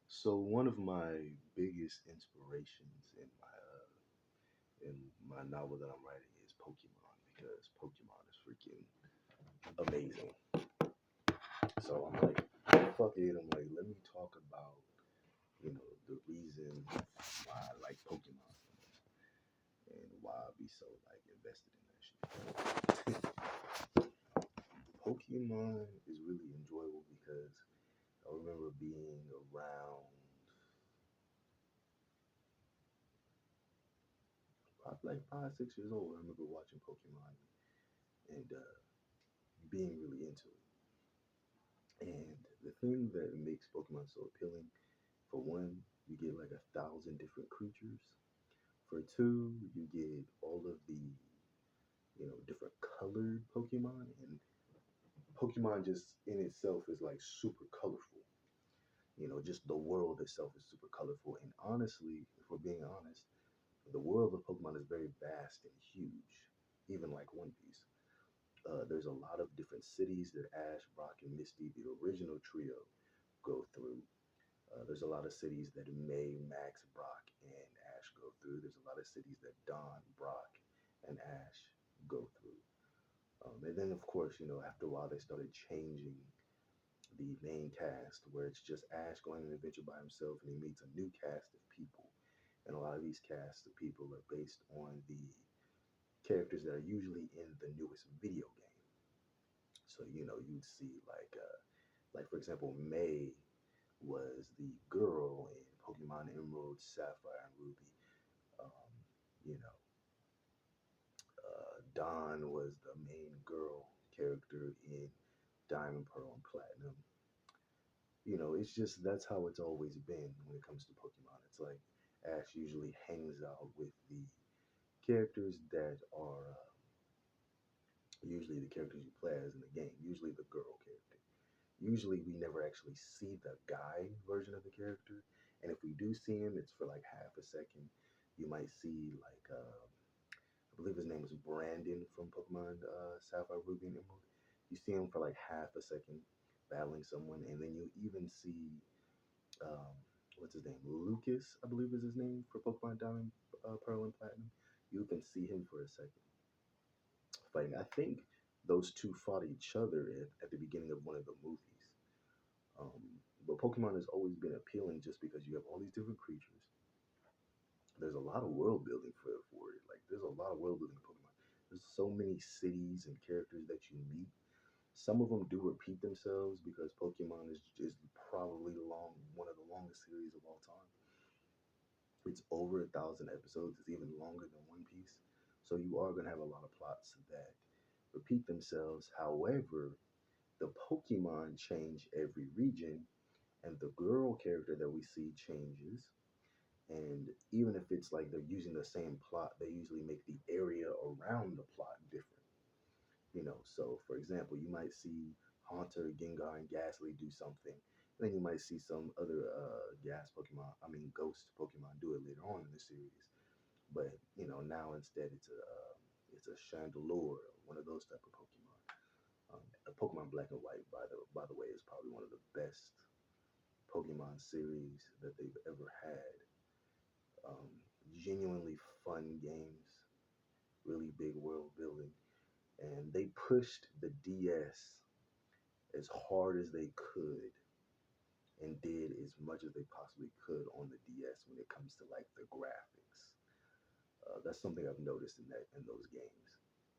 So one of my biggest inspirations in my novel that I'm writing is Pokemon because Pokemon is freaking amazing. So I'm like, fuck it. I'm like, let me talk about the reason why I like Pokemon so much and why I be so like invested in that shit. Pokemon is really enjoyable because I remember being around probably like 5, 6 years old. I remember watching Pokemon and being really into it. And the thing that makes Pokemon so appealing, for one, you get like 1,000 different creatures. For two, you get all of the different colored Pokemon, and Pokemon just in itself is like super colorful. Just the world itself is super colorful. And honestly, if we're being honest, the world of Pokemon is very vast and huge, even like One Piece. There's a lot of different cities that Ash, Brock, and Misty, the original trio, go through. There's a lot of cities that May, Max, Brock, and Ash go through. There's a lot of cities that Dawn, Brock, and Ash go through. And then, of course, after a while, they started changing the main cast where it's just Ash going on an adventure by himself and he meets a new cast of people. And a lot of these casts of people are based on the characters that are usually in the newest video game. So, you'd see like for example, May was the girl in Pokemon Emerald, Sapphire, and Ruby. Um, you know, Dawn was the main girl character in Diamond, Pearl, and Platinum. It's just that's how it's always been when it comes to Pokemon. It's like Ash usually hangs out with the characters that are usually the characters you play as in the game, usually the girl character. Usually we never actually see the guy version of the character. And if we do see him, it's for like half a second. You might see like I believe his name was Brandon from Pokemon Sapphire, Ruby, and Emerald. You see him for like half a second battling someone, and then you even see um, what's his name? Lucas, I believe is his name for Pokemon Diamond, Pearl, and Platinum. You can see him for a second fighting. I think those two fought each other at the beginning of one of the movies. Um, but Pokemon has always been appealing just because you have all these different creatures. There's a lot of world building for it. Like there's a lot of world building in Pokemon. There's so many cities and characters that you meet. Some of them do repeat themselves because Pokemon is probably one of the longest series of all time. It's over 1,000 episodes. It's even longer than One Piece. So you are gonna have a lot of plots that repeat themselves. However, the Pokemon change every region, and the girl character that we see changes. And even if it's like they're using the same plot, they usually make the area around the plot different. So for example, you might see Haunter, Gengar, and Ghastly do something. And then you might see some other ghost Pokemon do it later on in the series. But now instead it's a Chandelure, one of those type of Pokemon. Pokemon Black and White, by the way, is probably one of the best Pokemon series that they've ever had. Um, Genuinely fun games, really big world building, and they pushed the DS as hard as they could and did as much as they possibly could on the DS when it comes to like the graphics. That's something I've noticed in those games.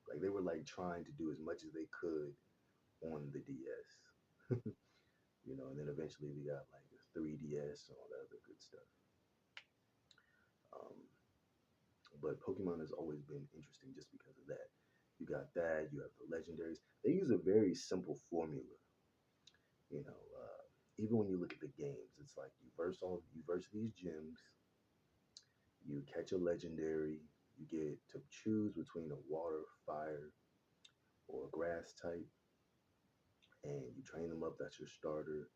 Like they were like trying to do as much as they could on the DS. And then eventually we got like the 3DS and all that other good stuff. Um, but Pokemon has always been interesting just because of that. You got that. You have the legendaries. They use a very simple formula. You know, even when you look at the games, it's like you verse these gyms. You catch a legendary. You get to choose between a water, fire, or a grass type, and you train them up. That's your starter,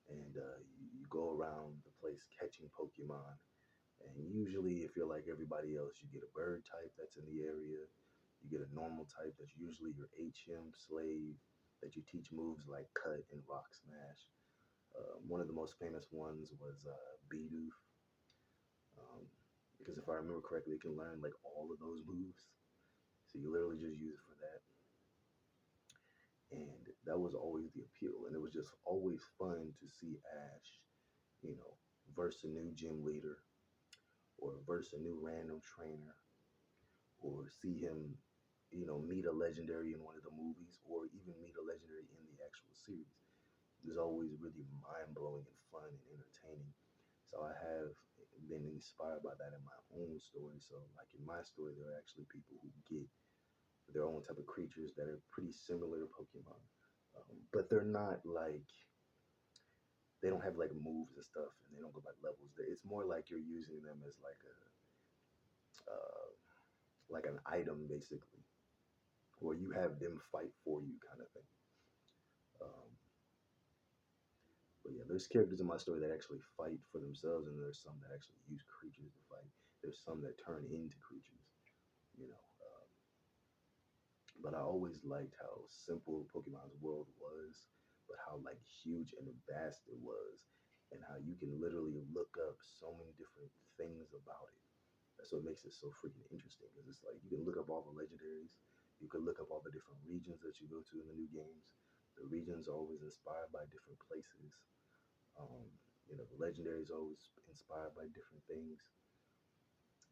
and you go around the place catching Pokemon. And usually, if you're like everybody else, you get a bird type that's in the area. You get a normal type that's usually your HM slave that you teach moves like cut and rock smash. One of the most famous ones was Bidoof, um, because if I remember correctly, it can learn like all of those moves. So you literally just use it for that, and that was always the appeal. And it was just always fun to see Ash, you know, versus a new gym leader or versus a new random trainer, or see him, meet a legendary in one of the movies, or even meet a legendary in the actual series. It was always really mind blowing and fun and entertaining. So I have been inspired by that in my own story. So, like in my story, there are actually people who get their own type of creatures that are pretty similar to Pokemon, but they're not like they don't have like moves and stuff, and they don't go by levels. It's more like you're using them as uh, like an item basically, where you have them fight for you kind of thing. Um, but yeah, there's characters in my story that actually fight for themselves, and there's some that actually use creatures to fight. There's some that turn into creatures, you know. But I always liked how simple Pokemon's world was, but how like huge and vast it was, and how you can literally look up so many different things about it. That's what makes it so freaking interesting, because it's like you can look up all the legendaries, you can look up all the different regions that you go to in the new games. The regions are always inspired by different places. Um, the legendaries are always inspired by different things.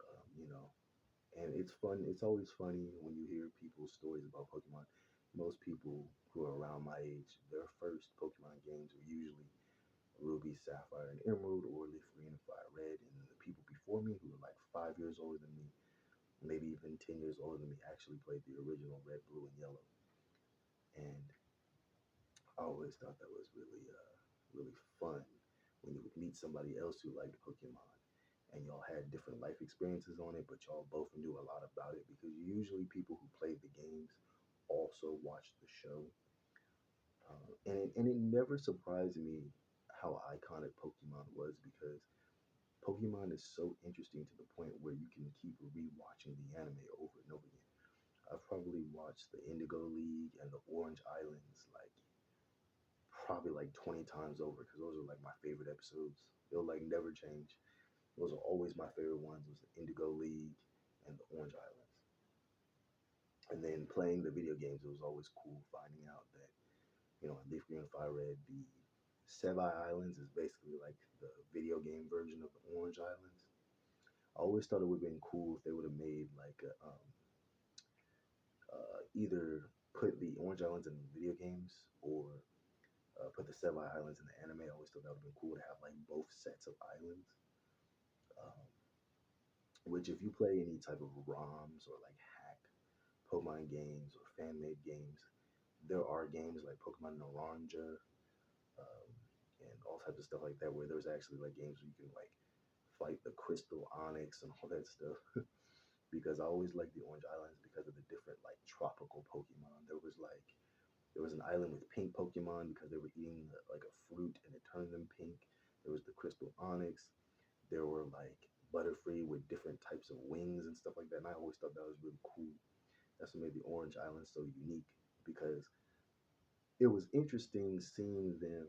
Um, you know, and it's fun. It's always funny when you hear people's stories about Pokemon. Most people who are around my age, their first Pokemon games were usually Ruby, Sapphire, and Emerald, or Leaf Green and Fire Red. And the people before me, who were like 5 years older than me, maybe even 10 years older than me, actually played the original Red, Blue, and Yellow. And I always thought that was really fun when you would meet somebody else who liked Pokemon, and y'all had different life experiences on it, but y'all both knew a lot about it, because usually people who played the games also watched the show. And it never surprised me how iconic Pokemon was, because Pokemon is so interesting to the point where you can keep rewatching the anime over and over again. I've probably watched the Indigo League and the Orange Islands like probably like 20 times over, because those are like my favorite episodes. They'll like never change. Those are always my favorite ones, was the Indigo League and the Orange Islands. And then playing the video games, it was always cool finding out that, in Leaf Green and Fire Red, the Sevi Islands is basically like the video game version of the Orange Islands. I always thought it would have been cool if they would have made like either put the Orange Islands in the video games, or put the Sevi Islands in the anime. I always thought that would have been cool to have like both sets of islands. Um, which, if you play any type of ROMs or like hack Pokemon games or fan made games, there are games like Pokemon Naranja, um, and all types of stuff like that, where there's actually like games where you can like fight the Crystal Onyx and all that stuff. Because I always liked the Orange Islands because of the different like tropical Pokemon. There was an island with pink Pokemon because they were eating like a fruit and it turned them pink. There was the Crystal Onyx. There were like Butterfree with different types of wings and stuff like that. And I always thought that was really cool. That's what made the Orange Island so unique, because it was interesting seeing them,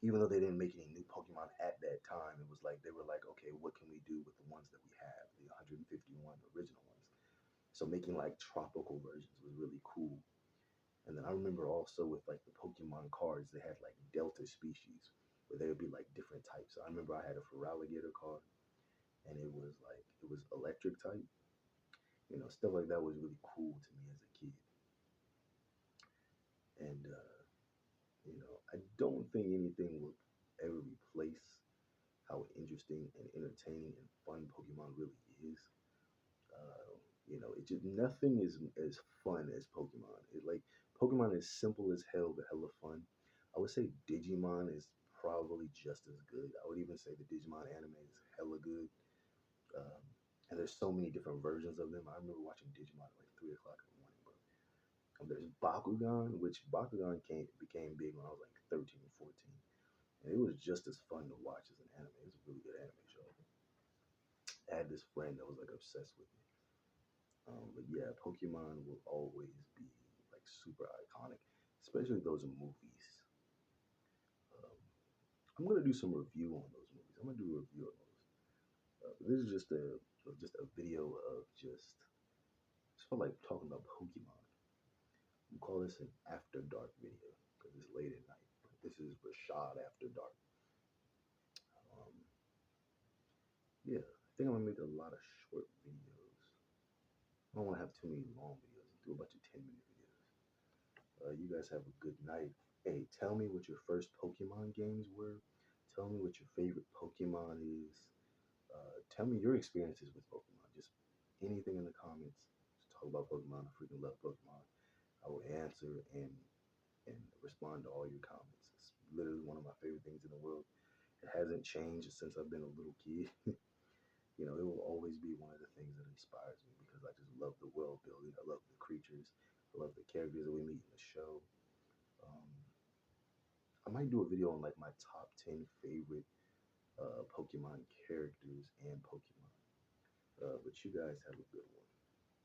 even though they didn't make any new Pokemon at that time. It was like they were like, okay, what can we do with the ones that we have, the 151 original ones? So making like tropical versions was really cool. And then I remember also with like the Pokemon cards, they had like Delta species where they would be like different types. So I remember I had a Feraligatr card, and it was electric type. Stuff like that was really cool to me as a kid. And I don't think anything will ever replace how interesting and entertaining and fun Pokemon really is. It just nothing is as fun as Pokemon. Pokemon is simple as hell, but hella fun. I would say Digimon is probably just as good. I would even say the Digimon anime is hella good. Um, and there's so many different versions of them. I remember watching Digimon at like 3 o'clock in the morning, bro. There's Bakugan, which Bakugan became big when I was like 13 or 14. And it was just as fun to watch as an anime. It's a really good anime show. I had this friend that was like obsessed with it. But yeah, Pokemon will always be like super iconic, especially those movies. I'm gonna do some review on those movies. I'm gonna do a review on those. This is just a video of just felt like talking about Pokemon. We call this an after dark video because it's late at night. This is Rashad after dark. Um, yeah, I think I'm gonna make a lot of short videos. I don't want to have too many long videos. Do a bunch of 10-minute videos. You guys have a good night. Hey, tell me what your first Pokemon games were. Tell me what your favorite Pokemon is. Tell me your experiences with Pokemon. Just anything in the comments. Just talk about Pokemon. I freaking love Pokemon. I will answer and respond to all your comments. It's literally one of my favorite things in the world. It hasn't changed since I've been a little kid. It will always be one of the things that inspires me because I just love the world building. I love the creatures. I love the characters that we meet in the show. Um, I might do a video on like my top 10 favorite Pokemon characters and Pokemon. But you guys have a good one.